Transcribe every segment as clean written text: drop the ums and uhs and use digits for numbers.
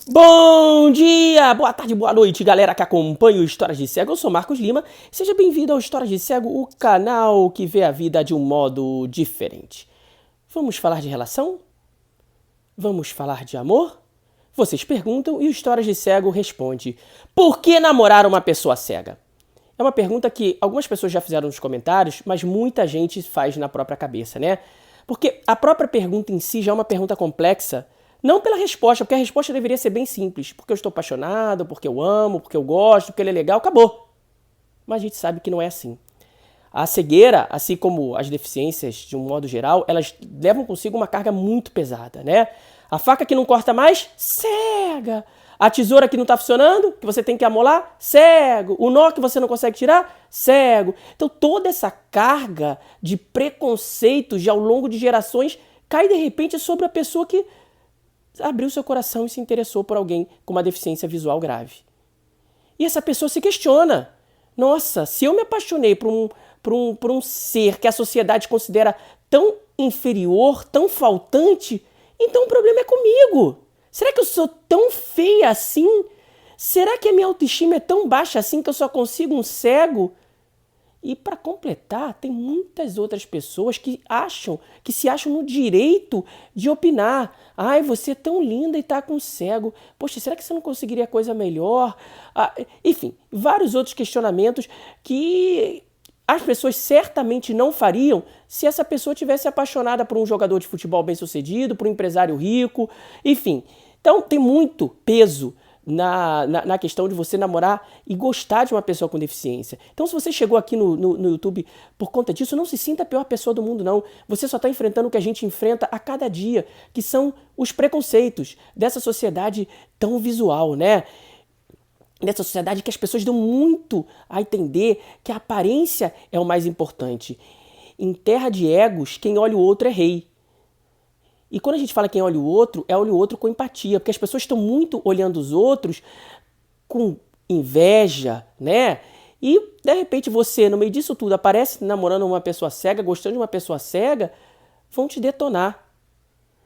Bom dia, boa tarde, boa noite, galera que acompanha o Histórias de Cego. Eu sou Marcos Lima. Seja bem-vindo ao Histórias de Cego, o canal que vê a vida de um modo diferente. Vamos falar de relação? Vamos falar de amor? Vocês perguntam e o Histórias de Cego responde: por que namorar uma pessoa cega? É uma pergunta que algumas pessoas já fizeram nos comentários, mas muita gente faz na própria cabeça, né? Porque a própria pergunta em si já é uma pergunta complexa, não pela resposta, porque a resposta deveria ser bem simples. Porque eu estou apaixonado, porque eu amo, porque eu gosto, porque ele é legal, acabou. Mas a gente sabe que não é assim. A cegueira, assim como as deficiências de um modo geral, elas levam consigo uma carga muito pesada, né? A faca que não corta mais, cega. A tesoura que não está funcionando, que você tem que amolar, cego. O nó que você não consegue tirar, cego. Então toda essa carga de preconceitos ao longo de gerações cai de repente sobre a pessoa que abriu seu coração e se interessou por alguém com uma deficiência visual grave. E essa pessoa se questiona: nossa, se eu me apaixonei por um ser que a sociedade considera tão inferior, tão faltante, então o problema é comigo. Será que eu sou tão feia assim? Será que a minha autoestima é tão baixa assim que eu só consigo um cego? E para completar, tem muitas outras pessoas que se acham no direito de opinar. Ai, você é tão linda e tá com cego. Poxa, será que você não conseguiria coisa melhor? Enfim, vários outros questionamentos que as pessoas certamente não fariam se essa pessoa tivesse apaixonada por um jogador de futebol bem-sucedido, por um empresário rico, enfim. Então, tem muito peso na questão de você namorar e gostar de uma pessoa com deficiência. Então, se você chegou aqui no YouTube por conta disso, não se sinta a pior pessoa do mundo, não. Você só está enfrentando o que a gente enfrenta a cada dia, que são os preconceitos dessa sociedade tão visual, né? Nessa sociedade que as pessoas dão muito a entender que a aparência é o mais importante. Em terra de egos, quem olha o outro é rei. E quando a gente fala quem olha o outro, é olha o outro com empatia, porque as pessoas estão muito olhando os outros com inveja, né? E de repente você, no meio disso tudo, aparece namorando uma pessoa cega, gostando de uma pessoa cega, vão te detonar.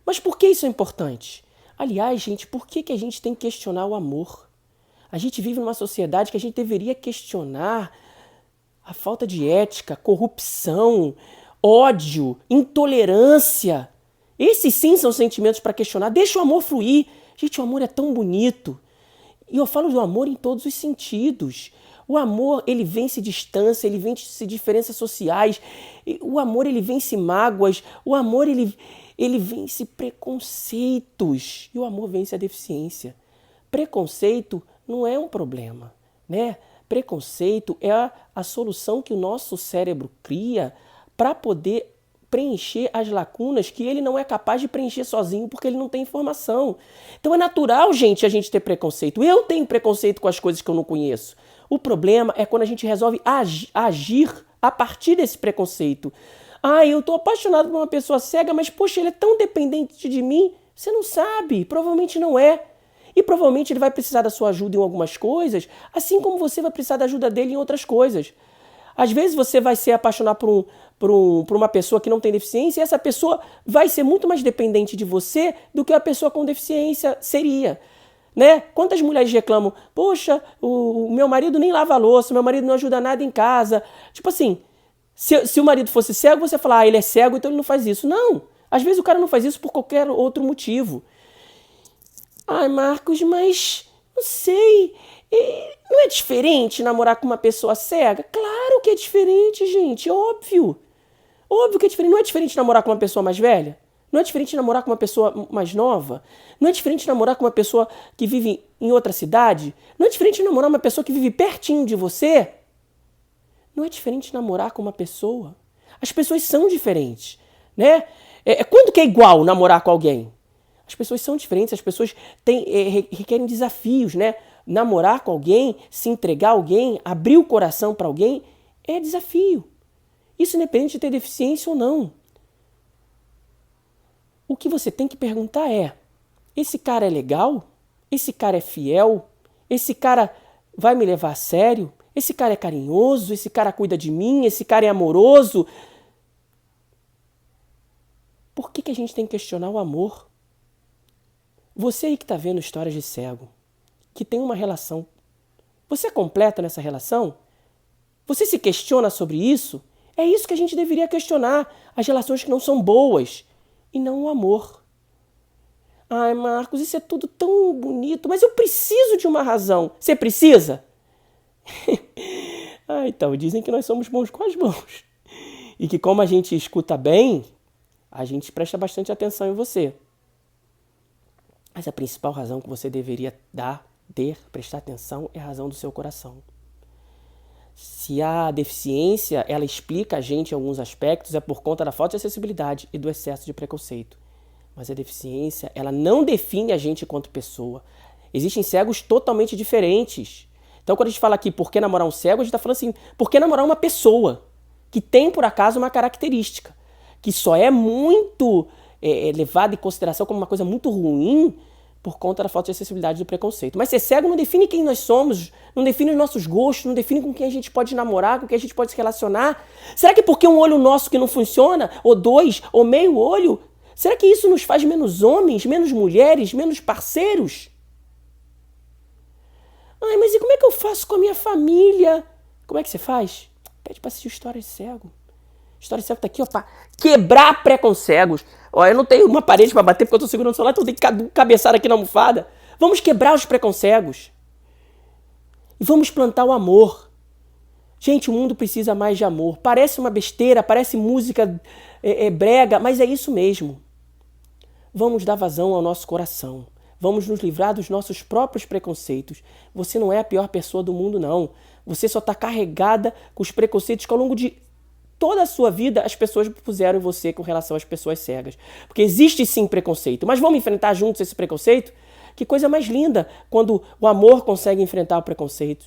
Mas por que isso é importante? Aliás, gente, por que a gente tem que questionar o amor? A gente vive numa sociedade que a gente deveria questionar a falta de ética, corrupção, ódio, intolerância. Esses sim são sentimentos para questionar. Deixa o amor fluir. Gente, o amor é tão bonito. E eu falo do amor em todos os sentidos. O amor, ele vence distância, ele vence diferenças sociais. O amor, ele vence mágoas. O amor, ele vence preconceitos. E o amor vence a deficiência. Preconceito não é um problema, né? Preconceito é a solução que o nosso cérebro cria para poder preencher as lacunas que ele não é capaz de preencher sozinho porque ele não tem informação. Então é natural, gente, a gente ter preconceito. Eu tenho preconceito com as coisas que eu não conheço. O problema é quando a gente resolve agir a partir desse preconceito. Ah, eu tô apaixonado por uma pessoa cega, mas poxa, ele é tão dependente de mim. Você não sabe, provavelmente não é. E provavelmente ele vai precisar da sua ajuda em algumas coisas, assim como você vai precisar da ajuda dele em outras coisas. Às vezes você vai se apaixonar por uma pessoa que não tem deficiência e essa pessoa vai ser muito mais dependente de você do que a pessoa com deficiência seria. Né? Quantas mulheres reclamam, poxa, o meu marido nem lava a louça, meu marido não ajuda nada em casa. Tipo assim, se o marido fosse cego, você fala, ah, ele é cego, então ele não faz isso. Não, às vezes o cara não faz isso por qualquer outro motivo. Ai, Marcos, mas não sei. Não é diferente namorar com uma pessoa cega? Claro que é diferente, gente. Óbvio. Óbvio que é diferente. Não é diferente namorar com uma pessoa mais velha? Não é diferente namorar com uma pessoa mais nova? Não é diferente namorar com uma pessoa que vive em outra cidade? Não é diferente namorar uma pessoa que vive pertinho de você? Não é diferente namorar com uma pessoa? As pessoas são diferentes, né? Quando que é igual namorar com alguém? As pessoas são diferentes, as pessoas requerem desafios, né? Namorar com alguém, se entregar a alguém, abrir o coração para alguém, é desafio. Isso independente de ter deficiência ou não. O que você tem que perguntar é: esse cara é legal? Esse cara é fiel? Esse cara vai me levar a sério? Esse cara é carinhoso? Esse cara cuida de mim? Esse cara é amoroso? Por que a gente tem que questionar o amor? Você aí que está vendo histórias de cego, que tem uma relação, você é completo nessa relação? Você se questiona sobre isso? É isso que a gente deveria questionar, as relações que não são boas, e não o amor. Ai, Marcos, isso é tudo tão bonito, mas eu preciso de uma razão. Você precisa? Então, dizem que nós somos bons com as mãos. E que como a gente escuta bem, a gente presta bastante atenção em você. Mas a principal razão que você deveria prestar atenção é a razão do seu coração. Se a deficiência, ela explica a gente em alguns aspectos, é por conta da falta de acessibilidade e do excesso de preconceito. Mas a deficiência, ela não define a gente enquanto pessoa. Existem cegos totalmente diferentes. Então, quando a gente fala aqui por que namorar um cego, a gente está falando assim, por que namorar uma pessoa que tem, por acaso, uma característica, que só é muito levada em consideração como uma coisa muito ruim por conta da falta de acessibilidade do preconceito. Mas ser cego não define quem nós somos, não define os nossos gostos, não define com quem a gente pode namorar, com quem a gente pode se relacionar. Será que porque um olho nosso que não funciona, ou dois, ou meio olho, será que isso nos faz menos homens, menos mulheres, menos parceiros? Ai, mas e como é que eu faço com a minha família? Como é que você faz? Pede pra assistir História de Cego. História de Cego tá aqui, ó, pra quebrar preconceitos. Ó, eu não tenho uma parede pra bater porque eu tô segurando o celular, então eu tenho que cabeçar aqui na almofada. Vamos quebrar os preconceitos. E vamos plantar o amor. Gente, o mundo precisa mais de amor. Parece uma besteira, parece música brega, mas é isso mesmo. Vamos dar vazão ao nosso coração. Vamos nos livrar dos nossos próprios preconceitos. Você não é a pior pessoa do mundo, não. Você só está carregada com os preconceitos que ao longo de toda a sua vida as pessoas puseram em você com relação às pessoas cegas. Porque existe sim preconceito, mas vamos enfrentar juntos esse preconceito? Que coisa mais linda quando o amor consegue enfrentar o preconceito.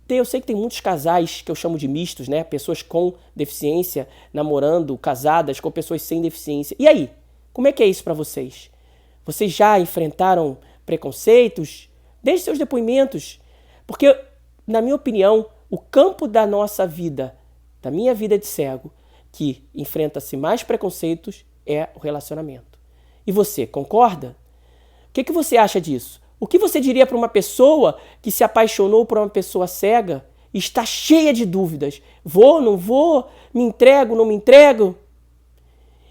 Eu sei que tem muitos casais que eu chamo de mistos, né? Pessoas com deficiência namorando, casadas com pessoas sem deficiência. E aí? Como é que é isso para vocês? Vocês já enfrentaram preconceitos? Deixe seus depoimentos. Porque, na minha opinião, o campo da nossa vida, da minha vida de cego, que enfrenta-se mais preconceitos, é o relacionamento. E você, concorda? O que você acha disso? O que você diria para uma pessoa que se apaixonou por uma pessoa cega e está cheia de dúvidas? Vou, não vou? Me entrego, não me entrego?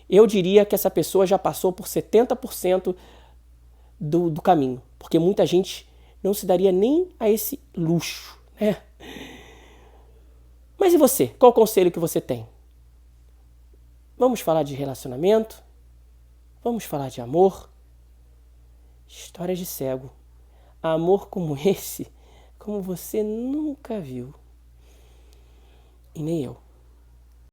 Eu diria que essa pessoa já passou por 70% do caminho. Porque muita gente não se daria nem a esse luxo, né? Mas e você? Qual o conselho que você tem? Vamos falar de relacionamento? Vamos falar de amor? Histórias de cego. Amor como esse, como você nunca viu. E nem eu.